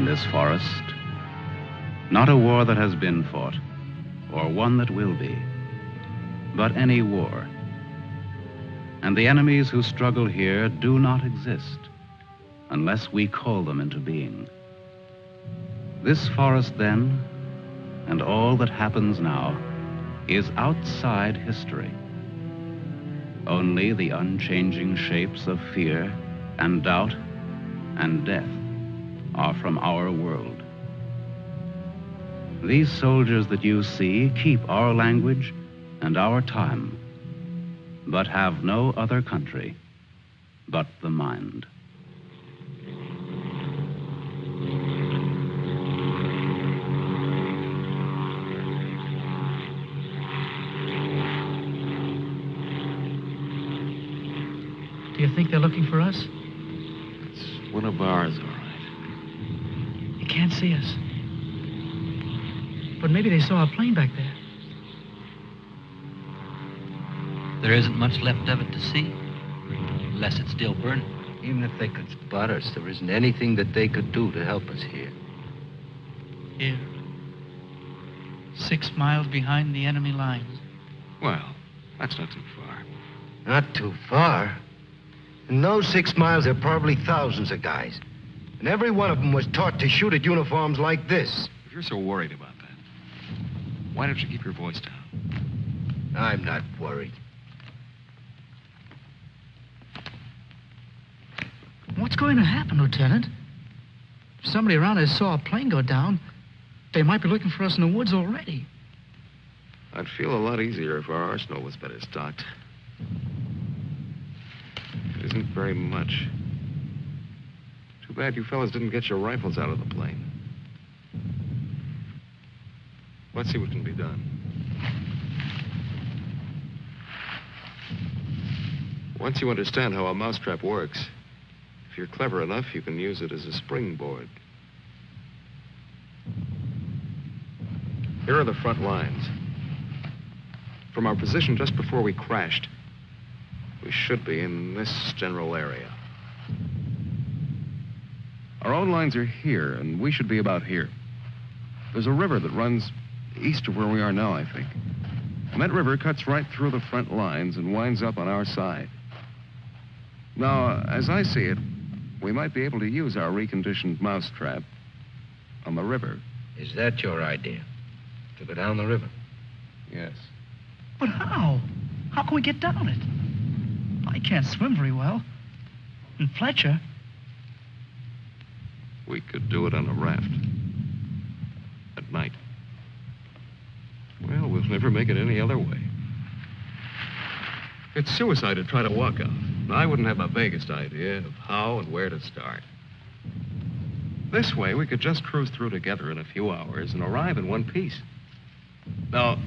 This forest, not a war that has been fought or one that will be, but any war. And the enemies who struggle here do not exist unless we call them into being. This forest then, and all that happens now, is outside history. Only the unchanging shapes of fear and doubt and death are from our world. These soldiers that you see keep our language and our time, but have no other country but the mind. Do you think they're looking for us? It's one of ours, all right. Can't see us. But maybe they saw a plane back there. There isn't much left of it to see, unless it's still burning. Even if they could spot us, there isn't anything that they could do to help us here. Here. 6 miles behind the enemy lines. Well, that's not too far. Not too far? In those 6 miles, there are probably thousands of guys. And every one of them was taught to shoot at uniforms like this. If you're so worried about that, why don't you keep your voice down? I'm not worried. What's going to happen, Lieutenant? If somebody around us saw a plane go down, they might be looking for us in the woods already. I'd feel a lot easier if our arsenal was better stocked. It isn't very much. Too bad you fellas didn't get your rifles out of the plane. Let's see what can be done. Once you understand how a mousetrap works, if you're clever enough, you can use it as a springboard. Here are the front lines. From our position just before we crashed, we should be in this general area. Our own lines are here, and we should be about here. There's a river that runs east of where we are now, I think. And that river cuts right through the front lines and winds up on our side. Now, as I see it, we might be able to use our reconditioned mousetrap on the river. Is that your idea? To go down the river? Yes. But how? How can we get down it? I can't swim very well. And Fletcher... We could do it on a raft. At night. Well, we'll never make it any other way. It's suicide to try to walk out. I wouldn't have the vaguest idea of how and where to start. This way, we could just cruise through together in a few hours and arrive in one piece. Now,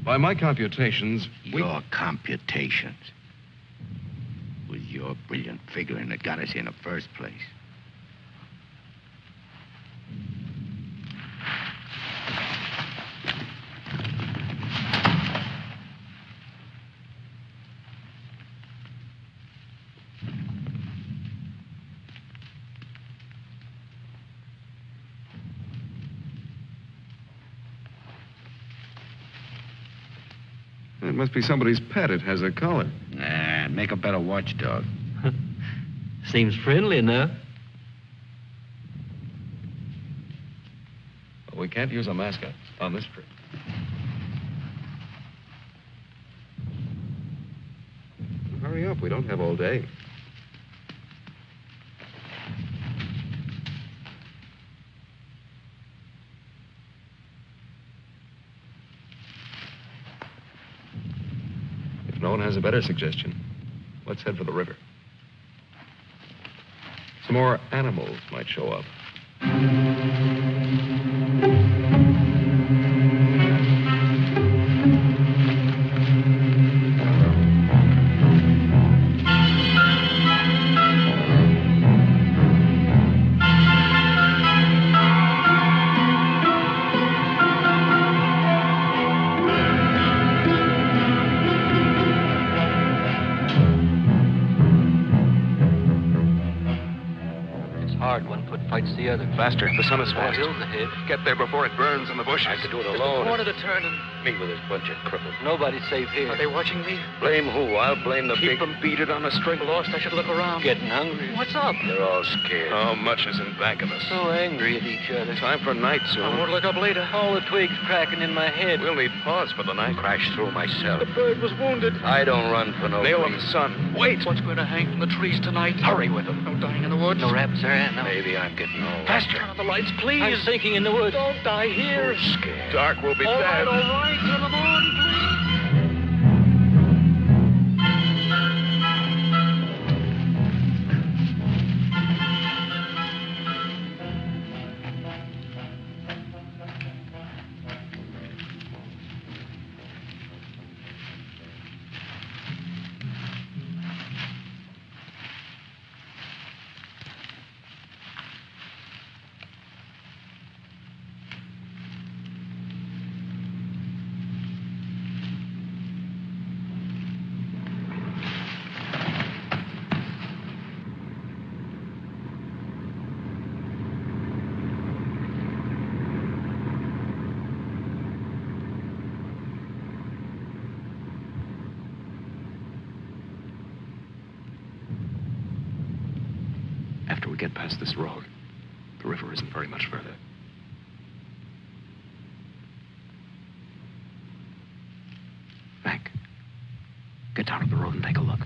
by my computations, Your computations? It was your brilliant figuring that got us here in the first place. It must be somebody's pet. It has a collar. Nah, make a better watchdog. Seems friendly enough. But we can't use a mascot on this trip. Hurry up. We don't have all day. If no one has a better suggestion, let's head for the river. Some more animals might show up. Fights the other. Faster. The sun is fast. Hill's ahead. Get there before it burns in the bushes. I could do it Just alone. a corner to turn and Me with this bunch of cripples. nobody's safe here. Are they watching me? Blame who? I'll blame the Keep them beat it on a string. Lost, I should look around. Getting hungry. What's up? They're all scared. How much is in back of us? So angry at each other. Time for night I soon. won't look up later. All the twigs cracking in my head. We'll need pause for the night. Crashed through myself. The bird was wounded. I don't run for no Nail him, reason. son. Wait. What's going to hang from the trees tonight? Hurry with them. No dying in the woods. No rabbits there, no. Maybe I'm getting old. Faster. Turn on the lights, please. I'm sinking in the woods. Don't die here. Scared. Dark will be All right, dead. all right. Turn them on, please. After we get past this road, the river isn't very much further. Hank, get down to the road and take a look.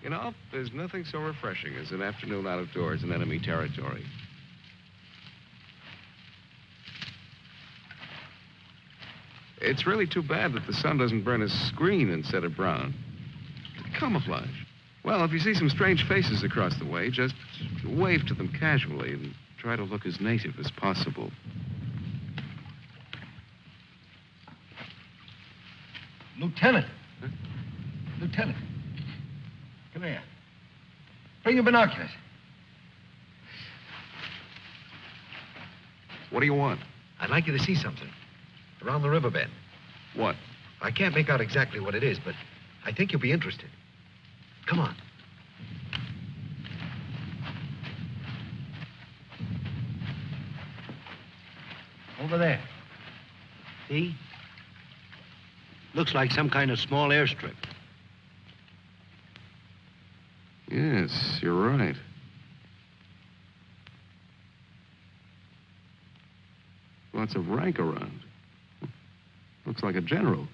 You know, there's nothing so refreshing as an afternoon out of doors in enemy territory. It's really too bad that the sun doesn't burn his screen instead of brown. Camouflage. Well, if you see some strange faces across the way, just wave to them casually and try to look as native as possible. Lieutenant. Huh? Lieutenant. Come here. Bring your binoculars. What do you want? I'd like you to see something. Around the riverbed. What? I can't make out exactly what it is, but I think you'll be interested. Come on. Over there. See? Looks like some kind of small airstrip. Yes, you're right. Lots of rank around. Looks like a general.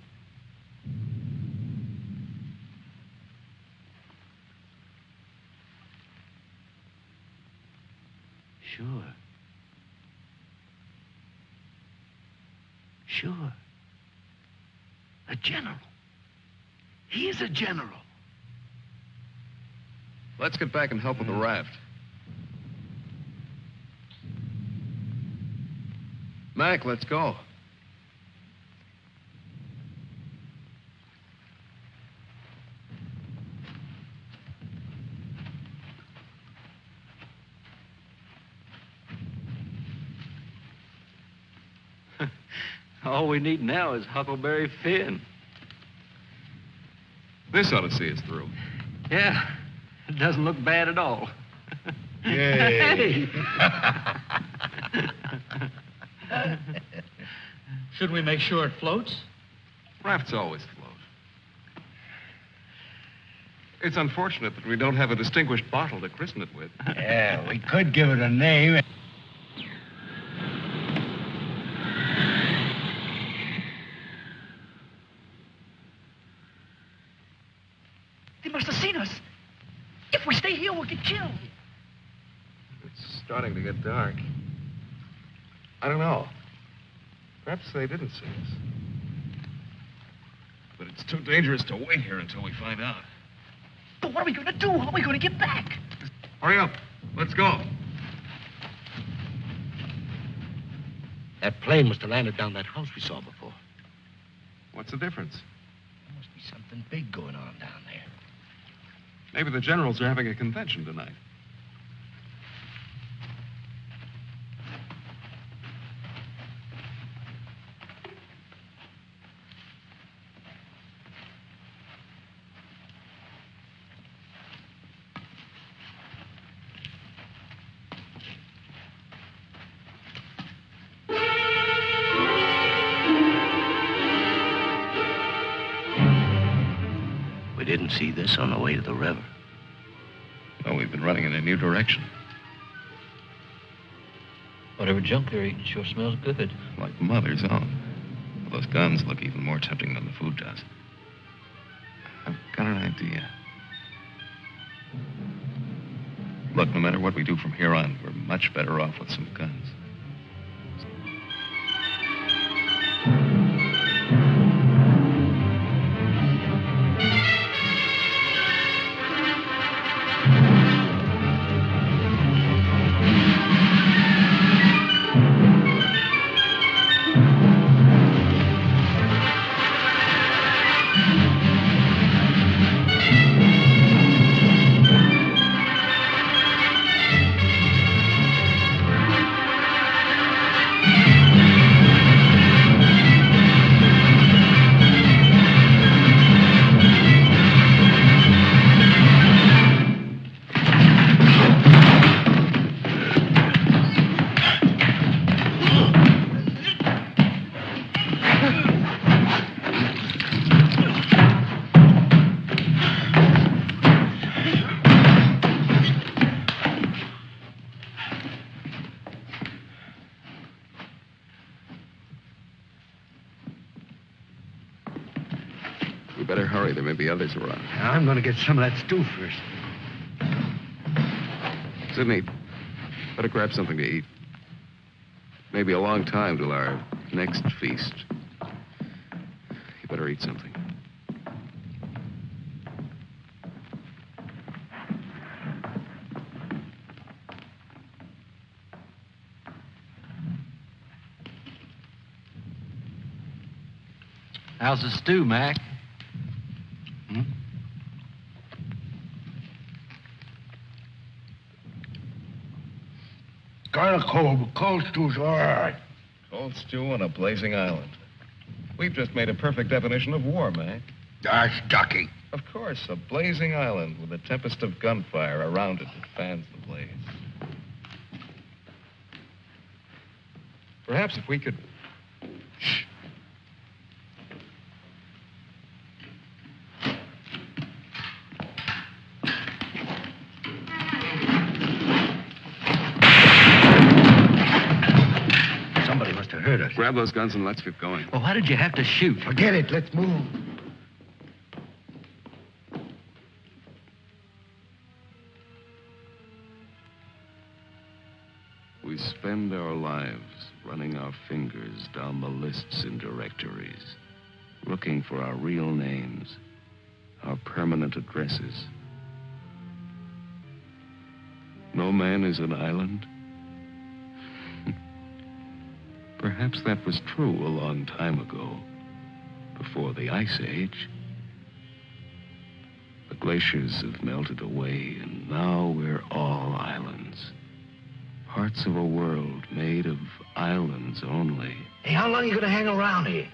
Sure. A general. He's a general. Let's get back and help with the raft. Mac, let's go. All we need now is Huckleberry Finn. This ought to see us through. Yeah, it doesn't look bad at all. Yay. Should we make sure it floats? Rafts always float. It's unfortunate that we don't have a distinguished bottle to christen it with. Yeah, we could give it a name. They must have seen us. If we stay here, we'll get killed. It's starting to get dark. I don't know. Perhaps they didn't see us. But it's too dangerous to wait here until we find out. But what are we going to do? How are we going to get back? Hurry up. Let's go. That plane must have landed down that house we saw before. What's the difference? There must be something big going on down there. Maybe the generals are having a convention tonight. We didn't see this on the way to the river. Oh, we've been running in a new direction. Whatever junk they're eating sure smells good. Like Mother's own. Well, those guns look even more tempting than the food does. I've got an idea. Look, no matter what we do from here on, we're much better off with some guns. We better hurry. There may be others around. I'm going to get some of that stew first. Sidney, better grab something to eat. Maybe a long time till our next feast. You better eat something. How's the stew, Mac? Kind of cold, but cold stew's all right. Cold stew on a blazing island. We've just made a perfect definition of war, Mac. That's ducky. Of course, a blazing island with a tempest of gunfire around it that fans the blaze. Perhaps if we could... Shh. Somebody must have heard us. Grab those guns and let's get going. Well, why did you have to shoot? Forget it. Let's move. We spend our lives running our fingers down the lists and directories, looking for our real names, our permanent addresses. No man is an island. Perhaps that was true a long time ago, before the Ice Age. The glaciers have melted away, and now we're all islands. Parts of a world made of islands only. Hey, how long are you gonna hang around here?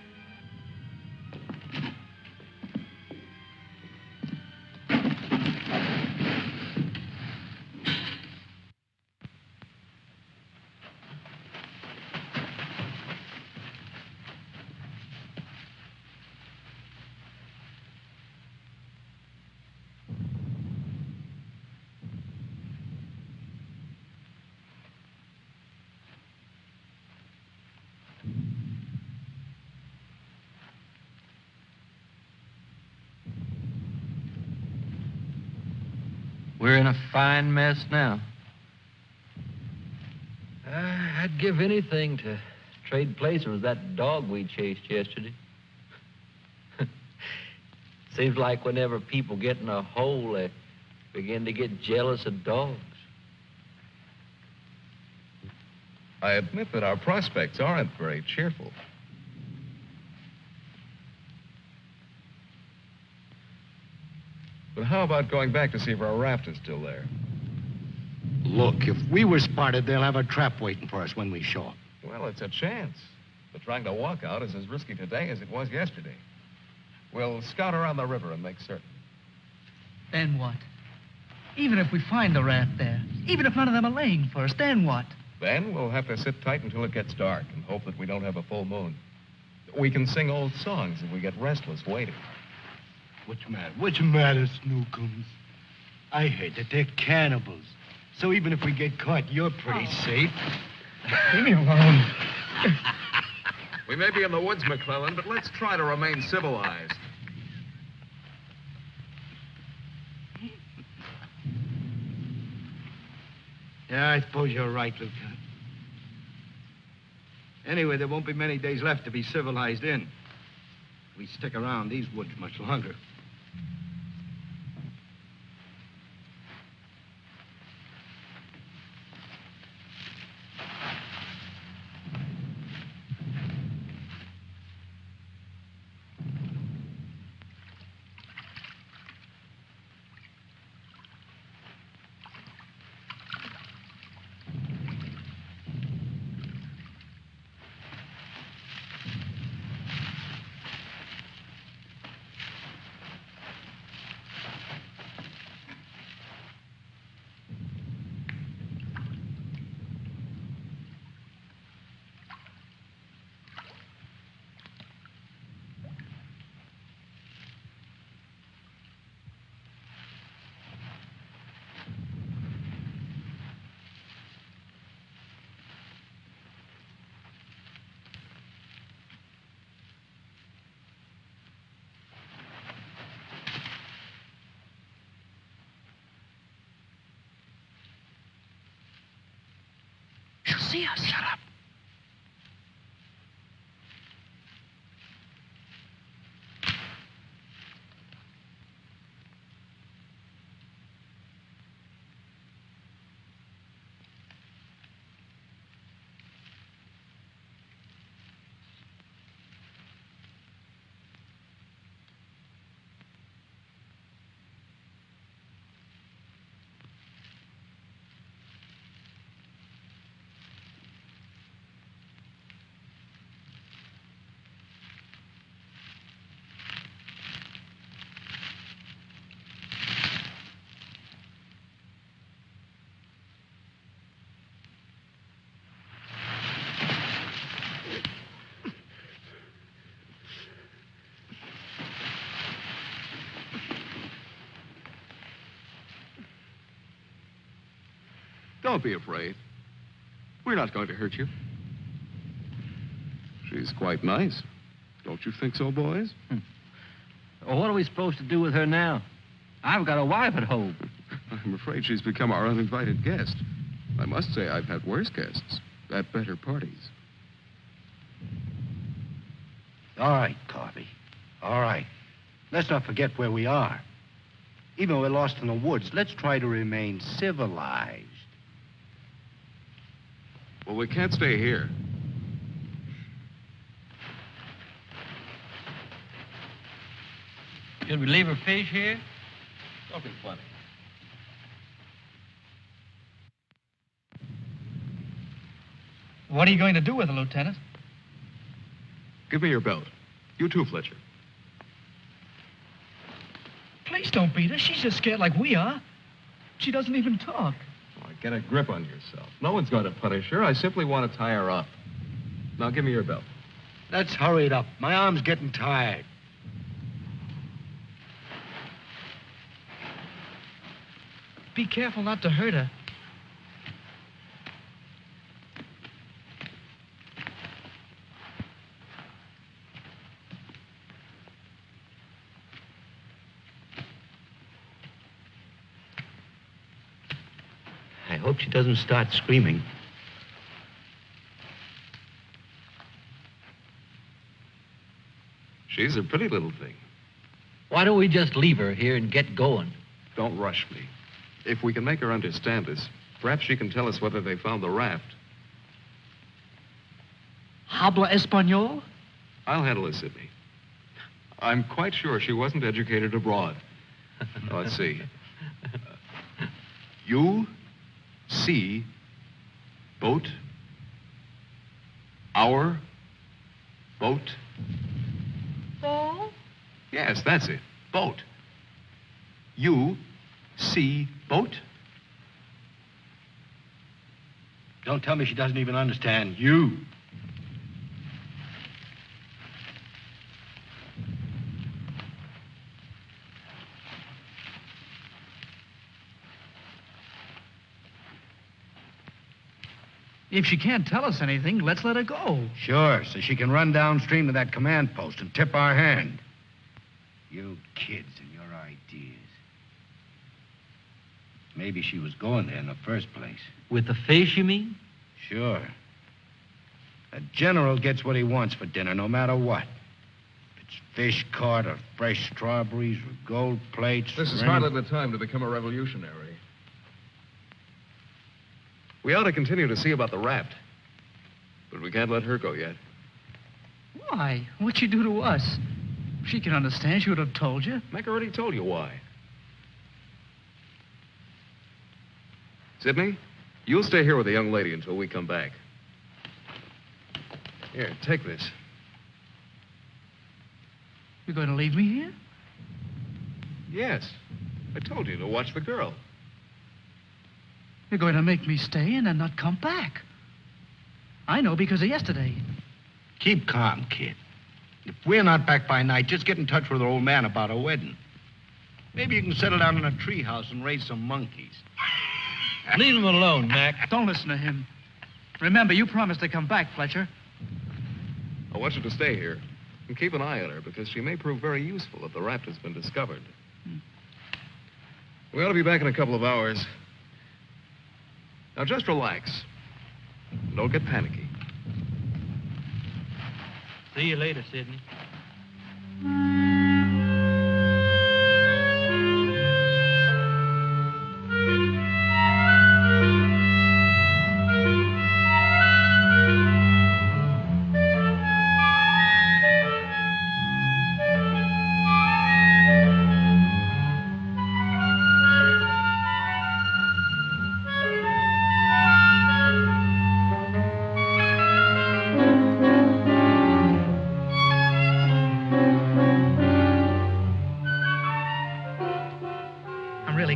We're in a fine mess now. I'd give anything to trade places with that dog we chased yesterday. Seems like whenever people get in a hole, they begin to get jealous of dogs. I admit that our prospects aren't very cheerful. But how about going back to see if our raft is still there? Look, if we were spotted, they'll have a trap waiting for us when we show up. Well, it's a chance. But trying to walk out is as risky today as it was yesterday. We'll scout around the river and make certain. Then what? Even if we find the raft there, even if none of them are laying for us, then what? Then we'll have to sit tight until it gets dark and hope that we don't have a full moon. We can sing old songs if we get restless waiting. What's the matter, Snookums? I heard that they're cannibals. So even if we get caught, you're pretty safe. Leave me alone. We may be in the woods, McClellan, but let's try to remain civilized. Yeah, I suppose you're right, Lieutenant. Anyway, there won't be many days left to be civilized in. We stick around these woods much longer. She'll see us. Shut up. Don't be afraid. We're not going to hurt you. She's quite nice. Don't you think so, boys? Well, what are we supposed to do with her now? I've got a wife at home. I'm afraid she's become our uninvited guest. I must say I've had worse guests at better parties. All right, Corby. All right. Let's not forget where we are. Even though we're lost in the woods, let's try to remain civilized. Well, we can't stay here. Should we leave her fish here? Don't be funny. What are you going to do with her, Lieutenant? Give me your belt. You too, Fletcher. Please don't beat her. She's just scared like we are. She doesn't even talk. Oh, get a grip on yourself. No one's going to punish her. I simply want to tie her up. Now, give me your belt. Let's hurry it up. My arm's getting tired. Be careful not to hurt her. I hope she doesn't start screaming. She's a pretty little thing. Why don't we just leave her here and get going? Don't rush me. If we can make her understand us, perhaps she can tell us whether they found the raft. Habla Espanol? I'll handle it, Sidney. I'm quite sure she wasn't educated abroad. Now, let's see. You see boat, our boat. Boat? Yes, that's it. Boat. You see boat. Don't tell me she doesn't even understand you. If she can't tell us anything, let's let her go. Sure, so she can run downstream to that command post and tip our hand. You kids and your ideas. Maybe she was going there in the first place. With the fish, you mean? Sure. A general gets what he wants for dinner, no matter what. If it's fish caught or fresh strawberries or gold plates. This is or hardly the time to become a revolutionary. We ought to continue to see about the raft. But we can't let her go yet. Why? What'd she do to us? She can understand. She would have told you. Mac already told you why. Sidney, you'll stay here with the young lady until we come back. Here, take this. You're going to leave me here? Yes. I told you to watch the girl. You're going to make me stay and then not come back. I know because of yesterday. Keep calm, kid. If we're not back by night, just get in touch with our old man about our wedding. Maybe you can settle down in a treehouse and raise some monkeys. Leave him alone, Mac. Don't listen to him. Remember, you promised to come back, Fletcher. I want you to stay here and keep an eye on her because she may prove very useful if the raft has been discovered. We ought to be back in a couple of hours. Now, just relax. Don't get panicky. See you later, Sidney.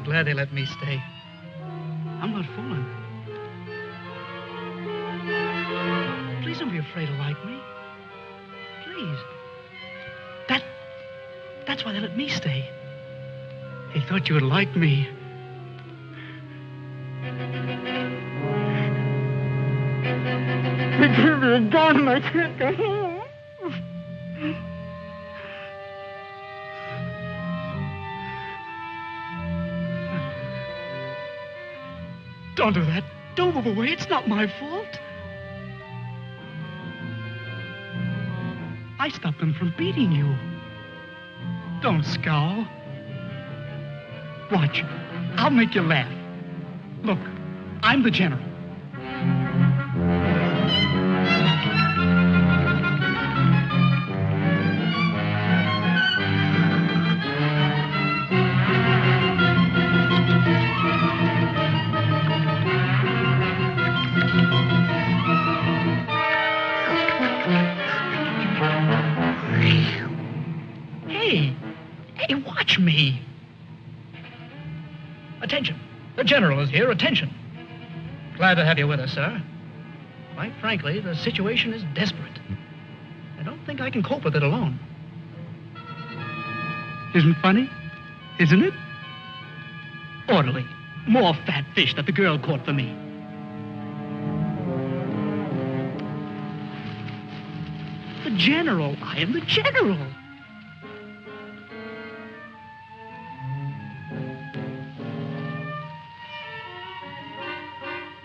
Glad they let me stay. I'm not fooling. Please don't be afraid to like me. Please. That's why they let me stay. They thought you would like me. They give me a gun, I can't go home. Don't do that. Don't move away. It's not my fault. I stopped them from beating you. Don't scowl. Watch. I'll make you laugh. Look, I'm the general. Hey, watch me. Attention. The general is here. Attention. Glad to have you with us, sir. Quite frankly, the situation is desperate. I don't think I can cope with it alone. Isn't funny? Isn't it? Orderly. More fat fish that the girl caught for me. The general. I am the general.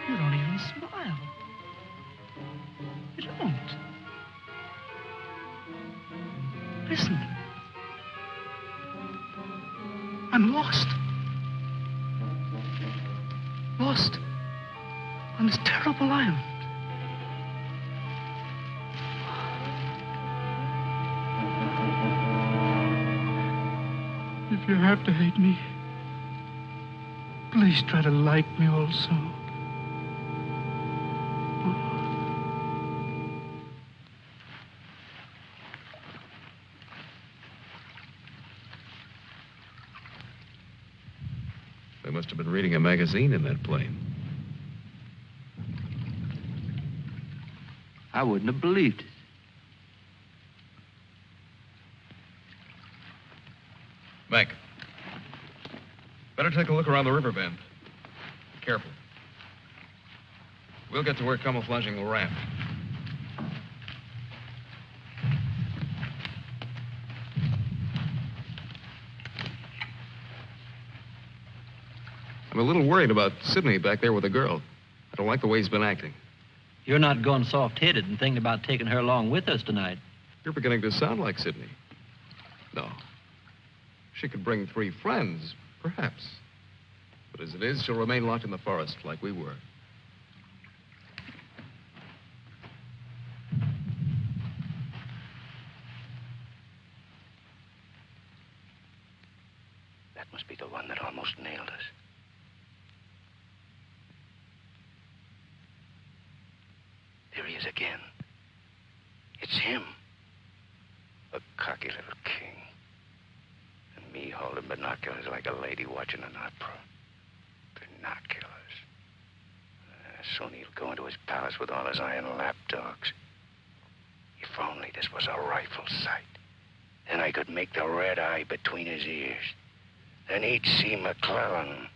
You don't even smile. You don't. Listen. I'm lost. Lost on this terrible island. If you have to hate me, please try to like me also. They must have been reading a magazine in that plane. I wouldn't have believed it. Mac, better take a look around the river bend. Careful. We'll get to where camouflaging will raft. I'm a little worried about Sidney back there with the girl. I don't like the way he's been acting. You're not going soft-headed and thinking about taking her along with us tonight. You're beginning to sound like Sidney. No. She could bring 3 friends, perhaps. But as it is, she'll remain locked in the forest like we were. That must be the one that almost nailed us. There he is again. It's him. A cocky little king. And me holding binoculars like a lady watching an opera. Binoculars. Soon he'll go into his palace with all his iron lapdogs. If only this was a rifle sight. Then I could make the red eye between his ears. Then he'd see McClellan.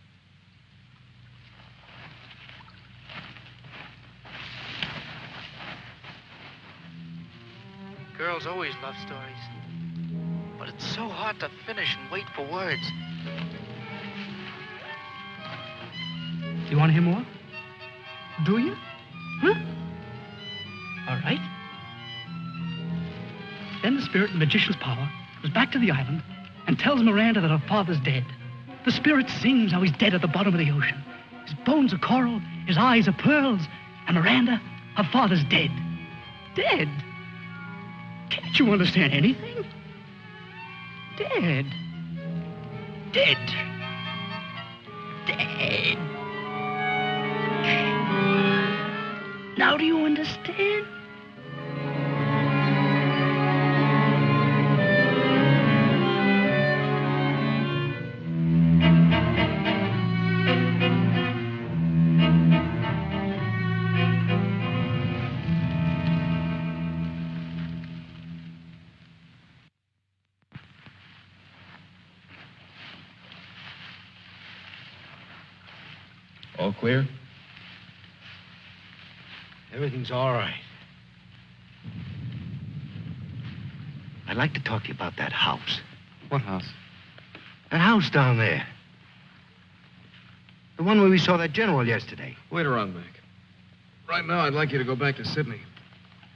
Girls always love stories. But it's so hard to finish and wait for words. You want to hear more? Do you? Huh? All right. Then the spirit in the magician's power goes back to the island and tells Miranda that her father's dead. The spirit sings how he's dead at the bottom of the ocean. His bones are coral, his eyes are pearls, and Miranda, her father's dead. Dead? Can't you understand anything? Dead. Dead. Dead. Now do you understand? All clear? Everything's all right. I'd like to talk to you about that house. What house? That house down there. The one where we saw that general yesterday. Later on, Mac. Right now, I'd like you to go back to Sydney.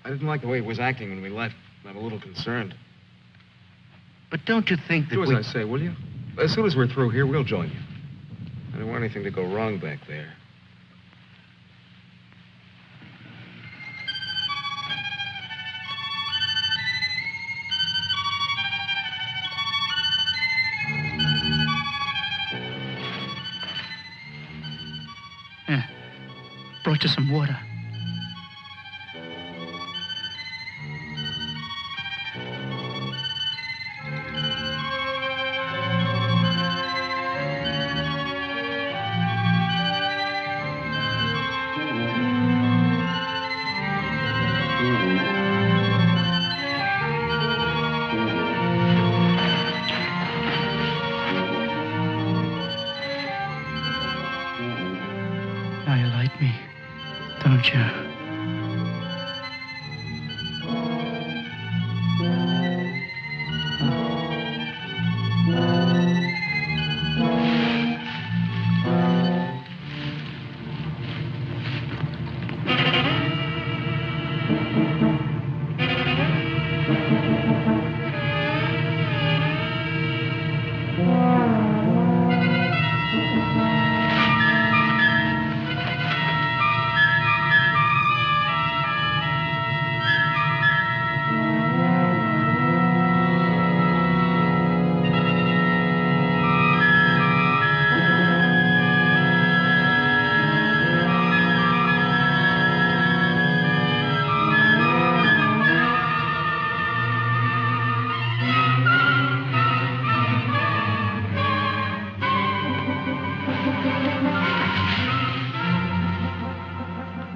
I didn't like the way he was acting when we left. I'm a little concerned. But don't you think that Do as we... I say, will you? As soon as we're through here, we'll join you. I don't want anything to go wrong back there. Yeah. Brought you some water. Now you like me, don't you?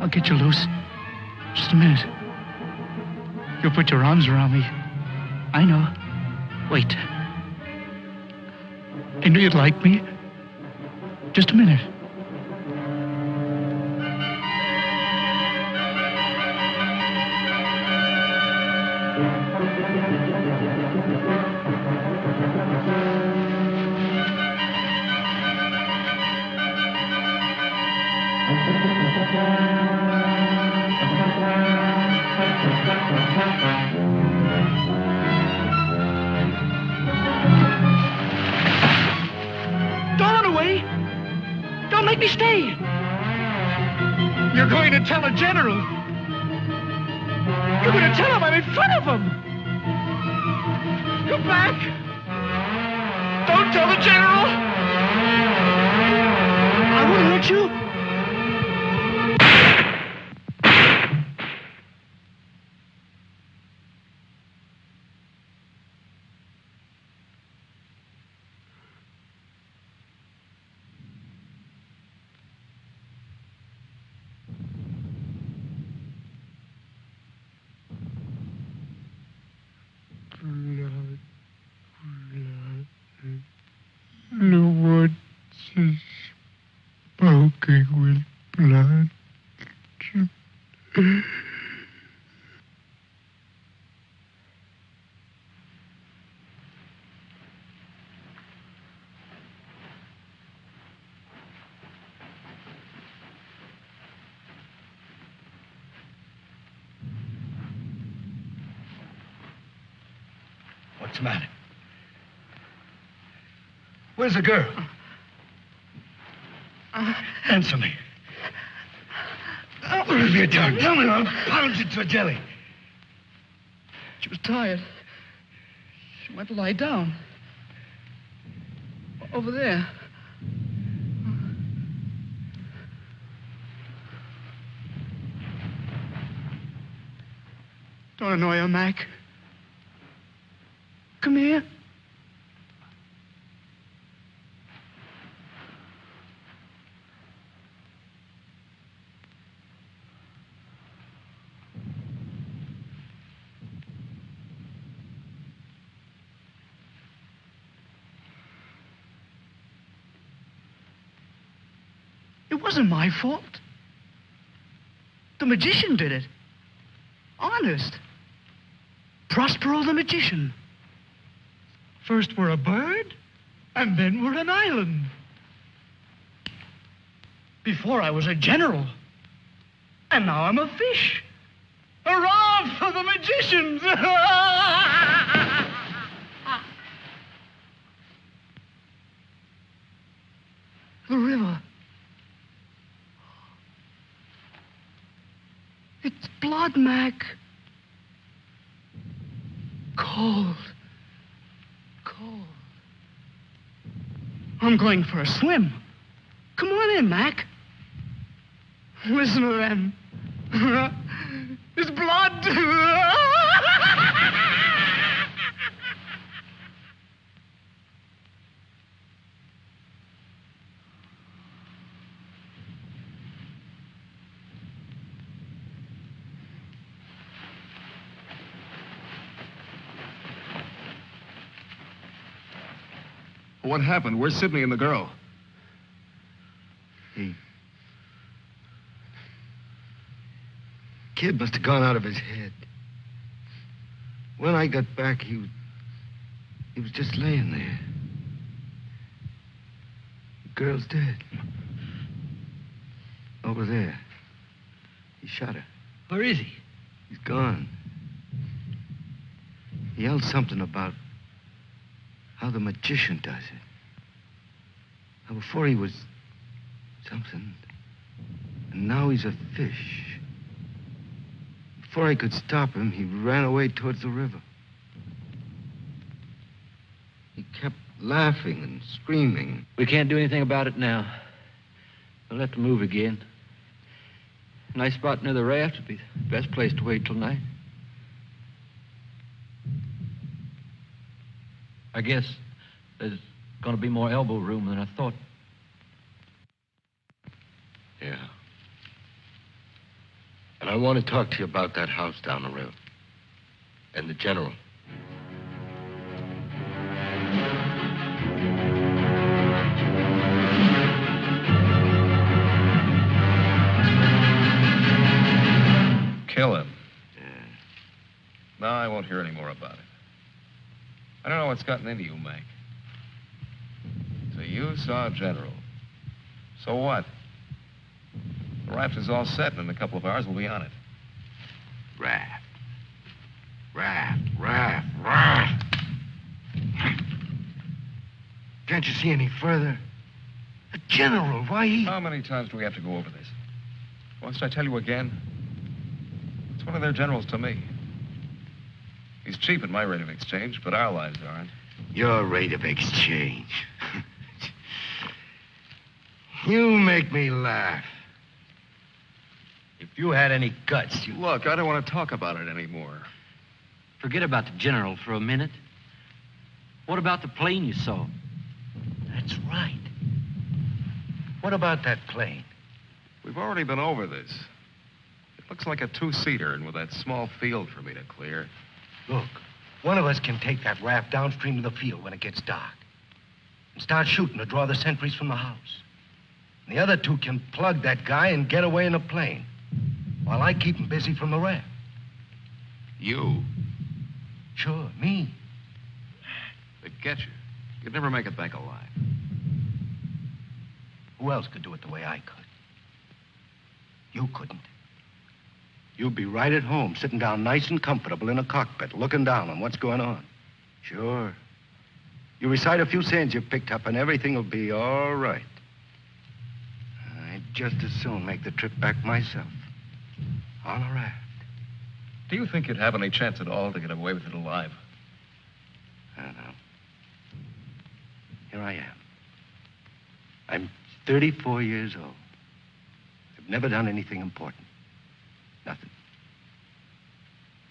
I'll get you loose. Just a minute. You'll put your arms around me. I know. Wait. I knew you'd like me. Just a minute. Don't run away. Don't make me stay. You're going to tell the general. You're going to tell him I'm in front of him. Come back. Don't tell the general. I won't hurt you. The woods is smoking with blood. What's the matter? Where's the girl? Answer me. What have you done? Tell me, I'll pound you to a jelly. She was tired. She went to lie down. Over there. Don't annoy her, Mac. Come here. It wasn't my fault. The magician did it. Honest. Prospero the magician. First we're a bird, and then we're an island. Before I was a general, and now I'm a fish. Hurrah for the magicians! The river. It's blood, Mac. Cold. Cold. I'm going for a swim. Come on in, Mac. Listen to them. It's blood. What happened? Where's Sidney and the girl? Kid must have gone out of his head. When I got back, he was just laying there. The girl's dead. Over there. He shot her. Where is he? He's gone. He yelled something about how the magician does it. Now, before he was something, and now he's a fish. Before I could stop him, he ran away towards the river. He kept laughing and screaming. We can't do anything about it now. We'll have to move again. A nice spot near the raft would be the best place to wait till night. I guess there's going to be more elbow room than I thought. Yeah. And I want to talk to you about that house down the river. And the general. Kill him. Yeah. No, I won't hear any more about it. I don't know what's gotten into you, Mac. So you saw General. So what? The raft is all set, and in a couple of hours we'll be on it. Raft. Raft. Can't you see any further? The general, why he... How many times do we have to go over this? Must I tell you again? It's one of their generals to me. He's cheap at my rate of exchange, but our lives aren't. Your rate of exchange. You make me laugh. If you had any guts, you... Look, I don't want to talk about it anymore. Forget about the general for a minute. What about the plane you saw? That's right. What about that plane? We've already been over this. It looks like a two-seater, and with that small field for me to clear. Look, one of us can take that raft downstream to the field when it gets dark and start shooting to draw the sentries from the house. And the other two can plug that guy and get away in a plane while I keep him busy from the raft. You? Sure, me. They'd get you. You'd never make it back alive. Who else could do it the way I could? You couldn't. You'd be right at home, sitting down nice and comfortable in a cockpit, looking down on what's going on. Sure. You recite a few sayings you've picked up, and everything will be all right. I'd just as soon make the trip back myself. On a raft. Do you think you'd have any chance at all to get away with it alive? I don't know. Here I am. I'm 34 years old. I've never done anything important. Nothing.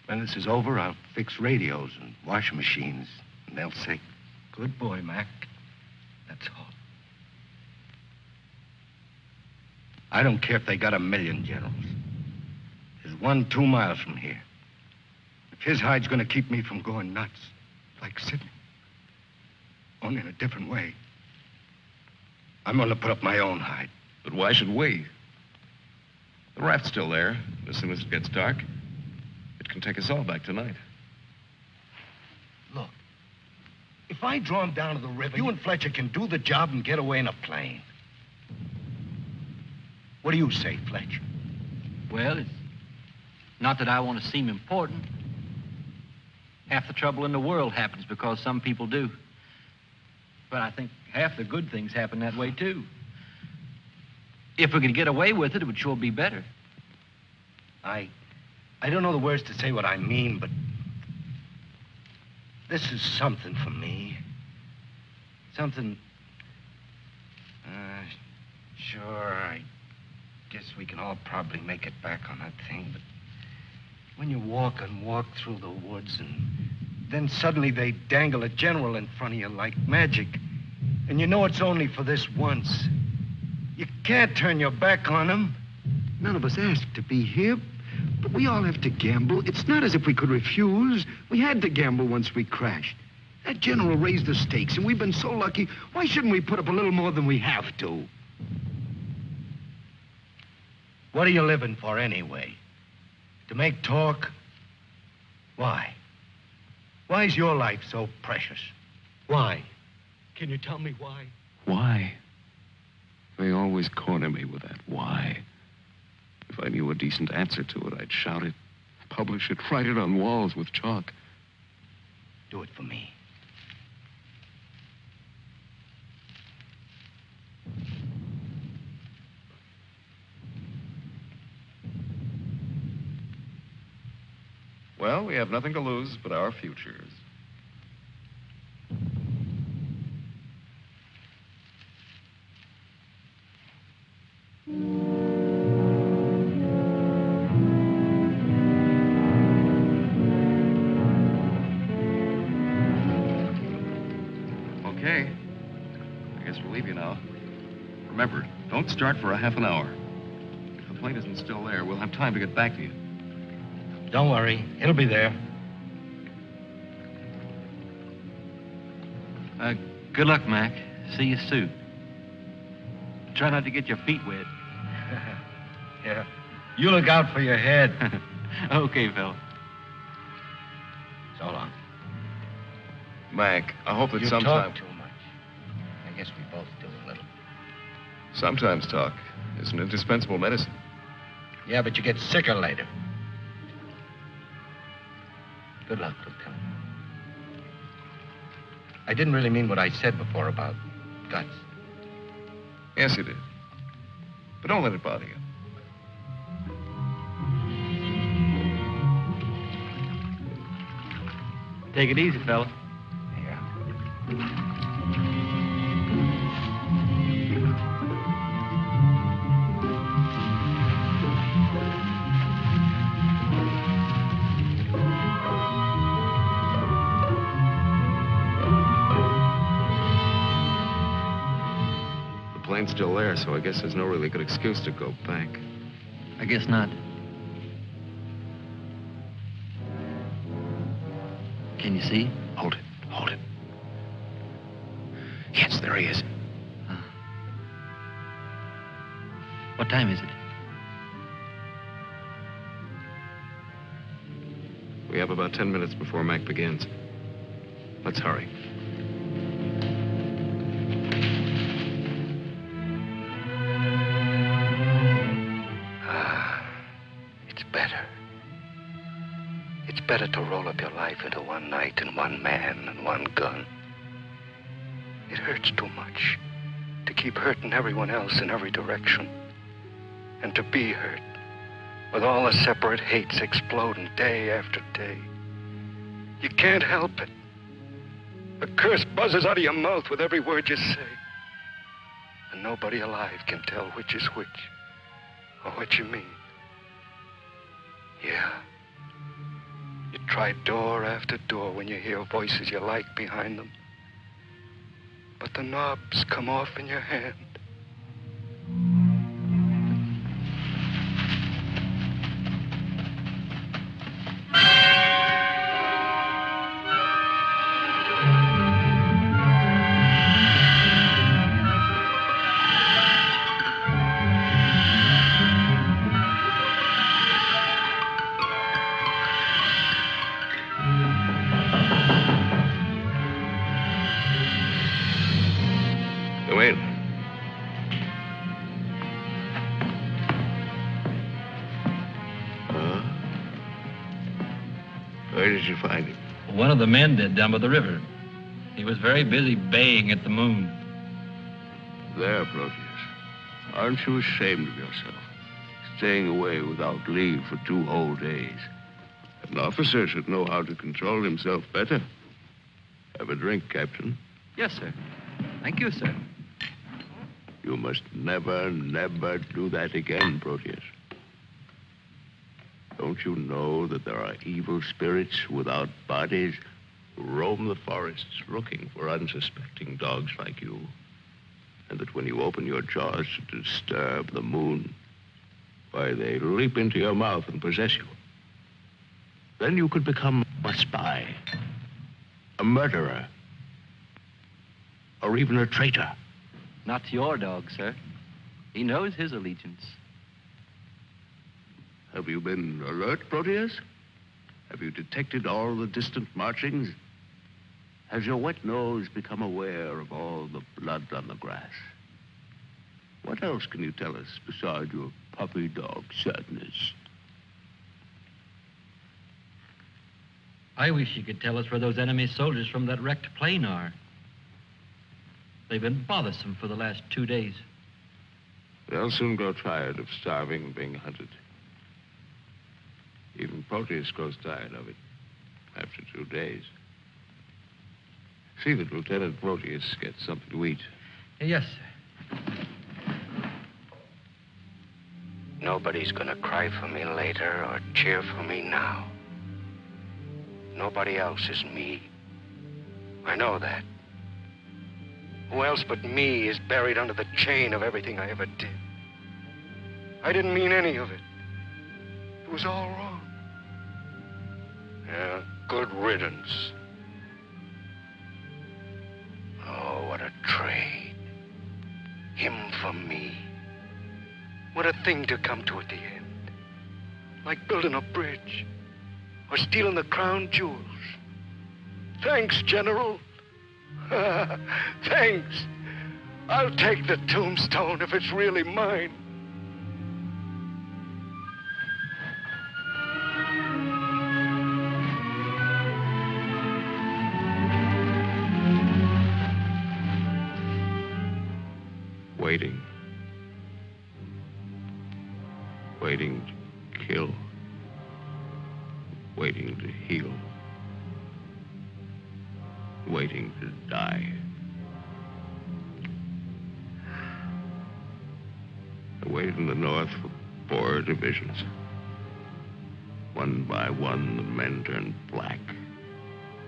When this is over, I'll fix radios and washing machines, and they'll say, "Good boy, Mac." That's all. I don't care if they got 1,000,000 generals. There's one 2 miles from here. If his hide's gonna keep me from going nuts, like Sidney, only in a different way, I'm gonna put up my own hide. But why should we? The raft's still there. As soon as it gets dark, it can take us all back tonight. Look, if I draw him down to the river, you and Fletcher can do the job and get away in a plane. What do you say, Fletcher? Well, it's Not that I want to seem important. Half the trouble in the world happens because some people do. But I think half the good things happen that way, too. If we could get away with it, it would sure be better. I don't know the words to say what I mean, but this is something for me. Something... Sure, I guess we can all probably make it back on that thing, but when you walk and walk through the woods and then suddenly they dangle a general in front of you like magic, and you know it's only for this once, you can't turn your back on him. None of us asked to be here, but we all have to gamble. It's not as if we could refuse. We had to gamble once we crashed. That general raised the stakes, and we've been so lucky. Why shouldn't we put up a little more than we have to? What are you living for anyway? To make talk? Why? Why is your life so precious? Why? Can you tell me why? Why? They always corner me with that why. If I knew a decent answer to it, I'd shout it, publish it, write it on walls with chalk. Do it for me. Well, we have nothing to lose but our futures. Okay. I guess we'll leave you now. Remember, don't start for a half an hour. If the plane isn't still there, we'll have time to get back to you. Don't worry. It'll be there. Good luck, Mac. See you soon. Try not to get your feet wet. Yeah. You look out for your head. Okay, fella. So long. Mac, I hope that You sometime... talk too much. I guess we both do a little. Sometimes talk is an indispensable medicine. Yeah, but you get sicker later. Good luck, Lieutenant. I didn't really mean what I said before about guts. Yes, you did. But don't let it bother you. Take it easy, fella. Yeah. The plane's still there, so I guess there's no really good excuse to go back. I guess not. Can you see? Hold it. Hold it. Yes, there he is. What time is it? We have about 10 minutes before Mac begins. Let's hurry. It's better to roll up your life into one night and one man and one gun. It hurts too much to keep hurting everyone else in every direction. And to be hurt with all the separate hates exploding day after day. You can't help it. A curse buzzes out of your mouth with every word you say. And nobody alive can tell which is which or what you mean. Yeah. You try door after door when you hear voices you like behind them. But the knobs come off in your hand. did you find him? One of the men did down by the river. He was very busy baying at the moon. There, Proteus. Aren't you ashamed of yourself? Staying away without leave for 2 whole days. An officer should know how to control himself better. Have a drink, Captain. Yes, sir. Thank you, sir. You must never, never do that again, Proteus. Don't you know that there are evil spirits without bodies who roam the forests looking for unsuspecting dogs like you? And that when you open your jaws to disturb the moon, why, they leap into your mouth and possess you. Then you could become a spy, a murderer, or even a traitor. Not to your dog, sir. He knows his allegiance. Have you been alert, Proteus? Have you detected all the distant marchings? Has your wet nose become aware of all the blood on the grass? What else can you tell us besides your puppy dog sadness? I wish you could tell us where those enemy soldiers from that wrecked plane are. They've been bothersome for the last 2 days. They'll soon grow tired of starving and being hunted. Even Proteus grows tired of it after 2 days. See that Lieutenant Proteus gets something to eat. Yes, sir. Nobody's gonna cry for me later or cheer for me now. Nobody else is me. I know that. Who else but me is buried under the chain of everything I ever did? I didn't mean any of it. It was all wrong. Yeah, good riddance. Oh, what a trade. Him for me. What a thing to come to at the end. Like building a bridge. Or stealing the crown jewels. Thanks, General. Thanks. I'll take the tombstone if it's really mine. Waiting. Waiting to kill. Waiting to heal. Waiting to die. I waited in the north for 4 divisions. One by one, the men turned black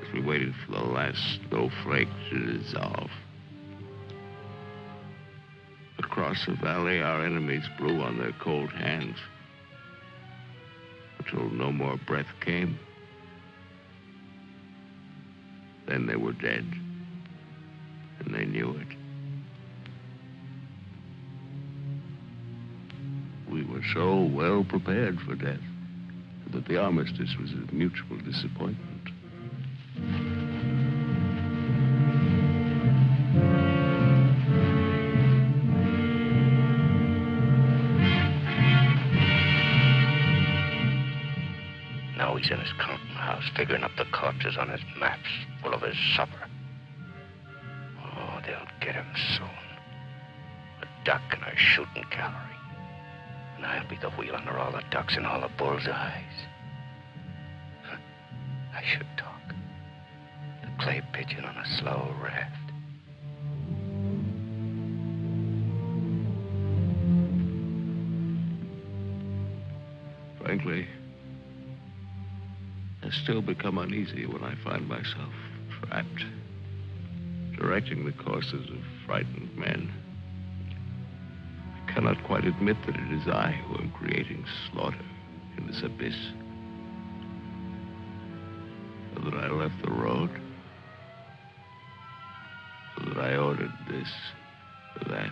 as we waited for the last snowflake to dissolve. Across the valley, our enemies blew on their cold hands until no more breath came. Then they were dead, and they knew it. We were so well prepared for death that the armistice was a mutual disappointment. Now he's in his counting house, figuring up the corpses on his maps, full of his supper. Oh, they'll get him soon. A duck in our shooting gallery. And I'll be the wheel under all the ducks and all the bull's eyes. I should talk. The clay pigeon on a slow raft. Frankly, I still become uneasy when I find myself trapped, directing the courses of frightened men. I cannot quite admit that it is I who am creating slaughter in this abyss. So that I left the road. So that I ordered this or that.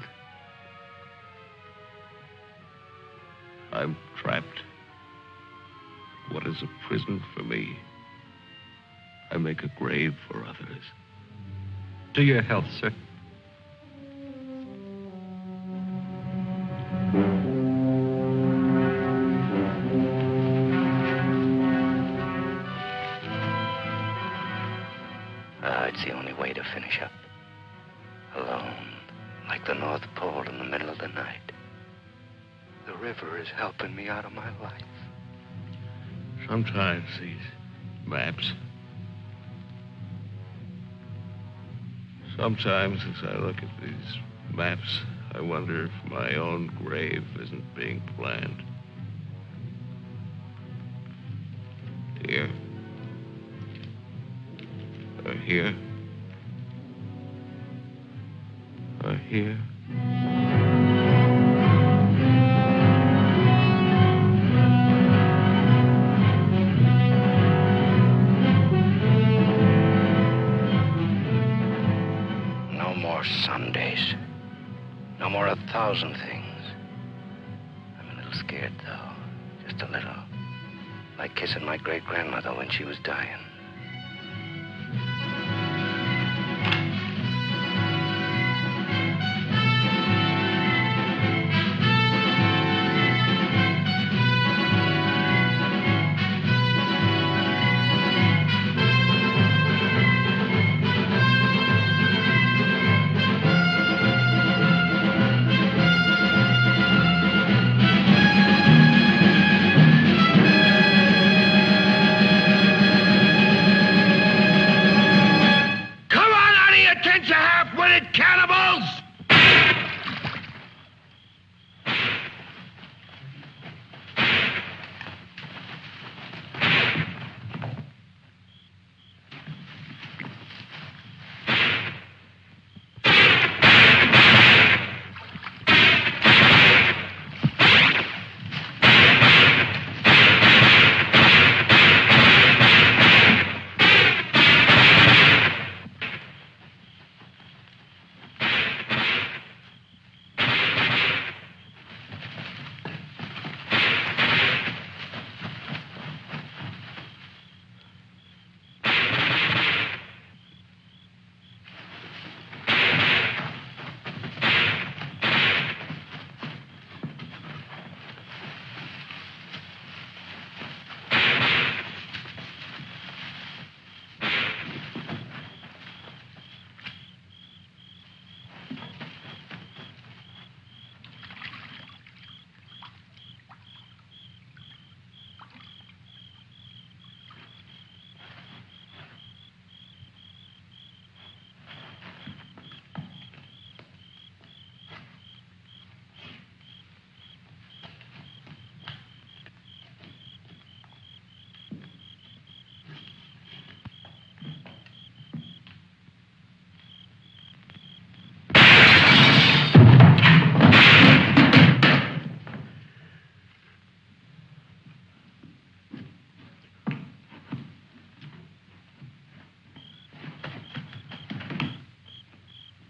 I'm trapped. What is a prison for me? I make a grave for others. To your health, sir. It's the only way to finish up. Alone, like the North Pole in the middle of the night. The river is helping me out of my life. Sometimes these maps. Sometimes as I look at these maps, I wonder if my own grave isn't being planned. Here. Or here. Or here. No more Sundays. No more 1,000 things. I'm a little scared, though. Just a little. Like kissing my great-grandmother when she was dying.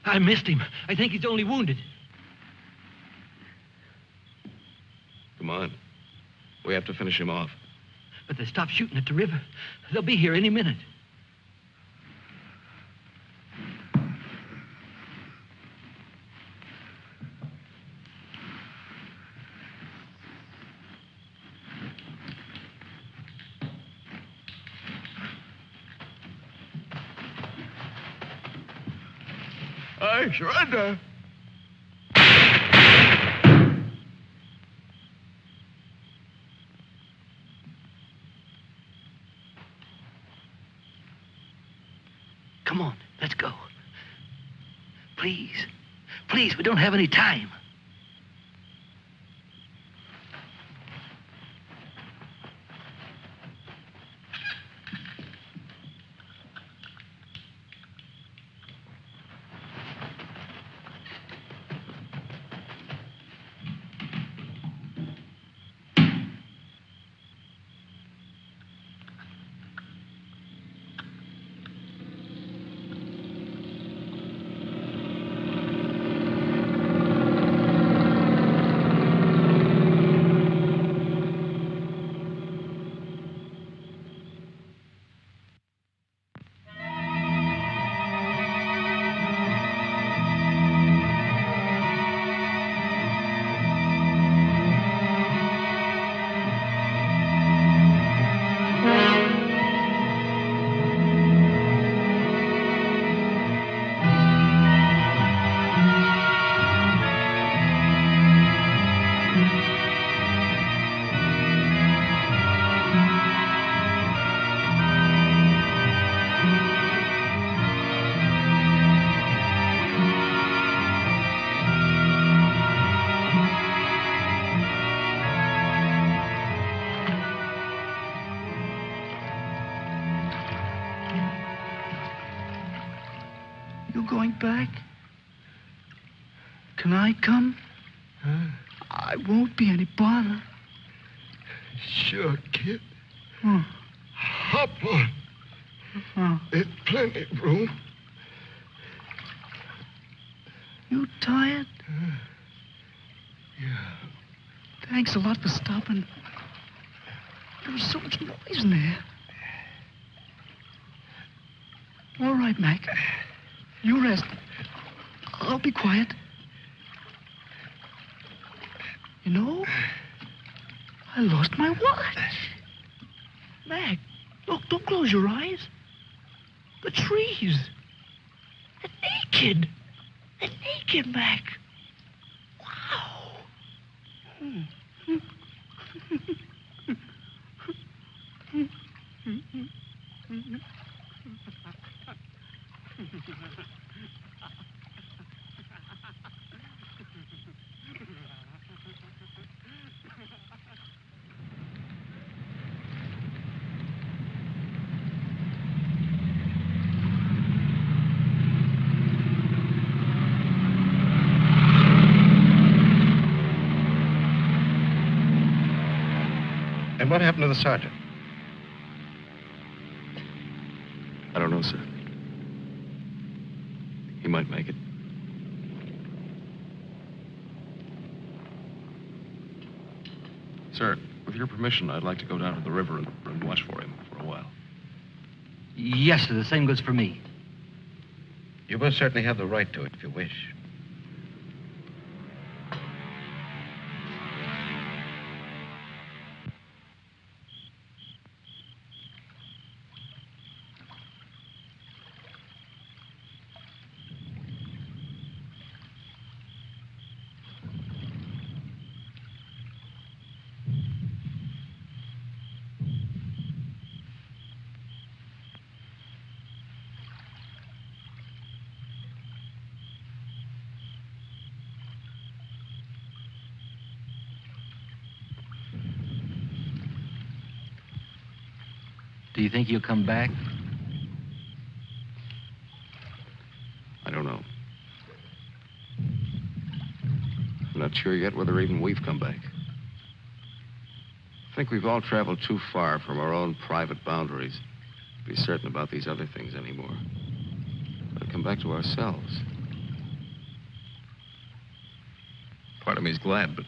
I missed him. I think he's only wounded. Come on. We have to finish him off. But they stopped shooting at the river. They'll be here any minute. I surrender. Come on, let's go. Please. Please, we don't have any time. You going back? Can I come? Huh? I won't be any bother. Sure, kid. Oh. Hop on. Oh. There's plenty of room. You tired? Yeah. Thanks a lot for stopping. There was so much noise in there. All right, Mac. You rest. I'll be quiet. You know, I lost my watch. Mac, look, don't close your eyes. The trees. They're naked. They're naked, Mac. Wow. And what happened to the sergeant? I don't know, sir. He might make it. Sir, with your permission, I'd like to go down to the river and watch for him for a while. Yes, sir. The same goes for me. You most certainly have the right to it if you wish. Do you think he'll come back? I don't know. I'm not sure yet whether even we've come back. I think we've all traveled too far from our own private boundaries to be certain about these other things anymore. We'll come back to ourselves. Part of me's glad, but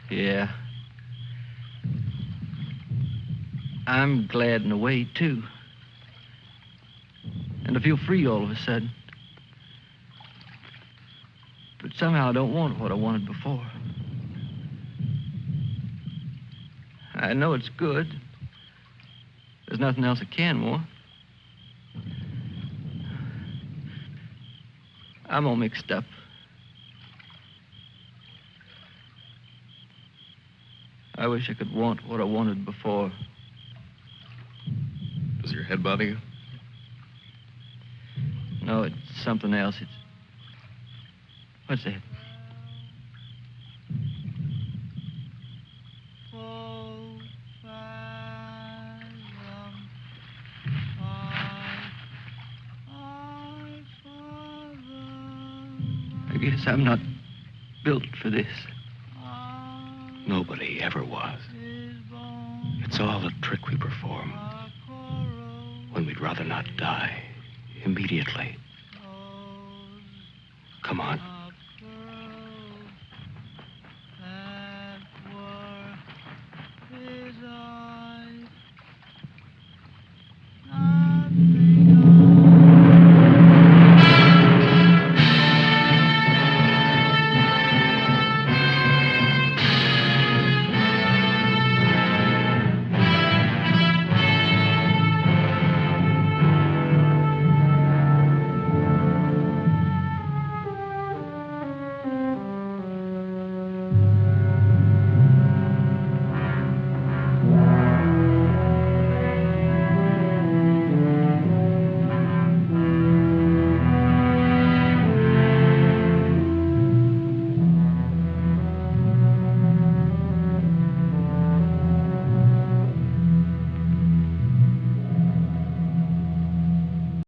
Yeah. I'm glad in a way, too. And I feel free all of a sudden. But somehow I don't want what I wanted before. I know it's good. There's nothing else I can want. I'm all mixed up. I wish I could want what I wanted before. does your head bother you? No, it's something else. It's... What's that? I guess I'm not built for this. Nobody ever was. It's all a trick we perform when we'd rather not die immediately. Come on.